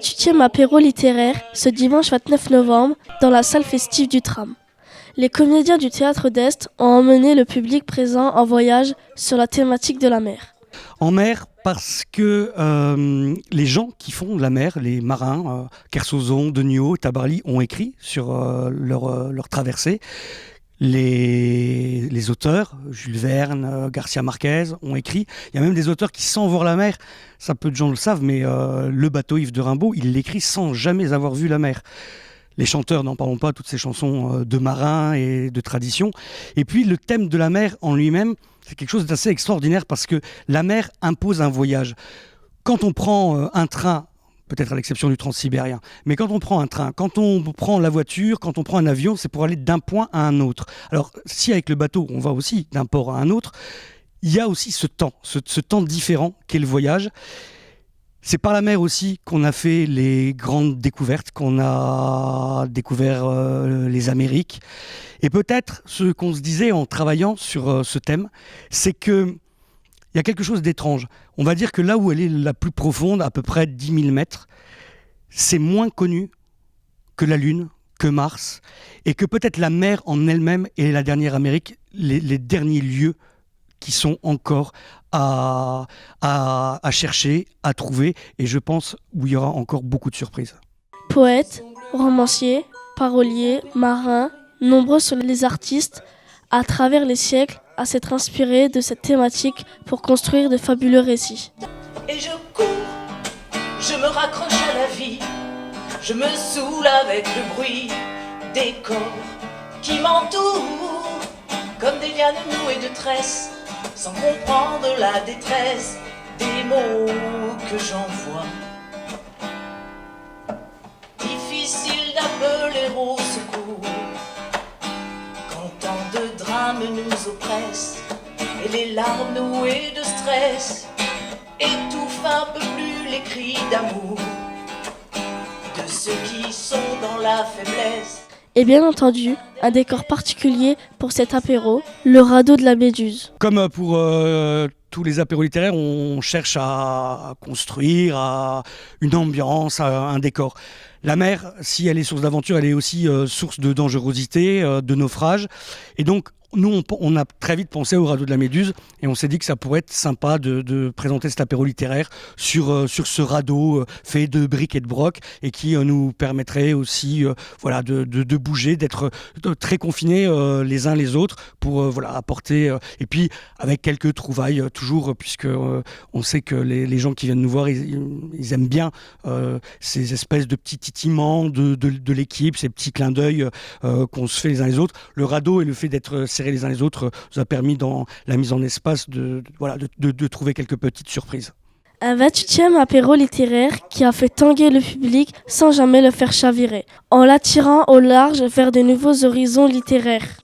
28e apéro littéraire ce dimanche 29 novembre dans la salle festive du Tram. Les comédiens du Théâtre d'Est ont emmené le public présent en voyage sur la thématique de la mer. En mer parce que les gens qui font la mer, les marins, Kersozon, Deniot, Tabarly, ont écrit sur leur traversée. Les auteurs, Jules Verne, Garcia Marquez, ont écrit. Il y a même des auteurs qui, sans voir la mer, ça peu de gens le savent, mais Le bateau ivre de Rimbaud, il l'écrit sans jamais avoir vu la mer. Les chanteurs, n'en parlons pas, toutes ces chansons de marins et de tradition. Et puis le thème de la mer en lui-même, c'est quelque chose d'assez extraordinaire parce que la mer impose un voyage. Quand on prend un train, peut-être à l'exception du transsibérien, mais quand on prend un train, quand on prend la voiture, quand on prend un avion, c'est pour aller d'un point à un autre. Alors si avec le bateau, on va aussi d'un port à un autre, il y a aussi ce temps différent qu'est le voyage. C'est par la mer aussi qu'on a fait les grandes découvertes, qu'on a découvert les Amériques. Et peut-être ce qu'on se disait en travaillant sur ce thème, c'est que il y a quelque chose d'étrange. On va dire que là où elle est la plus profonde, à peu près 10 000 mètres, c'est moins connu que la Lune, que Mars, et que peut-être la mer en elle-même est la dernière Amérique, les derniers lieux qui sont encore à chercher, à trouver, et je pense où il y aura encore beaucoup de surprises. Poètes, romanciers, paroliers, marins, nombreux sont les artistes à travers les siècles à s'être inspirés de cette thématique pour construire de fabuleux récits. Et je cours, je me raccroche à la vie, je me saoule avec le bruit des corps qui m'entourent, comme des lianes nouées de tresses, sans comprendre la détresse des mots que j'envoie. Difficile d'appeler au secours quand tant de drames nous oppressent et les larmes nouées de stress étouffent un peu plus les cris d'amour de ceux qui sont dans la faiblesse. Et bien entendu, un décor particulier pour cet apéro, le radeau de la Méduse. Comme pour tous les apéros littéraires, on cherche à construire une ambiance, un décor. La mer, si elle est source d'aventure, elle est aussi source de dangerosité, de naufrage. Et donc, nous, on a très vite pensé au radeau de la Méduse et on s'est dit que ça pourrait être sympa de présenter cet apéro littéraire sur ce radeau fait de briques et de broc et qui nous permettrait aussi de bouger, d'être très confinés les uns les autres pour apporter... et puis avec quelques trouvailles toujours, puisque on sait que les gens qui viennent nous voir, ils aiment bien ces espèces de petits titillements de l'équipe, ces petits clins d'œil qu'on se fait les uns les autres. Le radeau et le fait d'être les uns les autres nous a permis dans la mise en espace de trouver quelques petites surprises. Un 28e apéro littéraire qui a fait tanguer le public sans jamais le faire chavirer, en l'attirant au large vers de nouveaux horizons littéraires.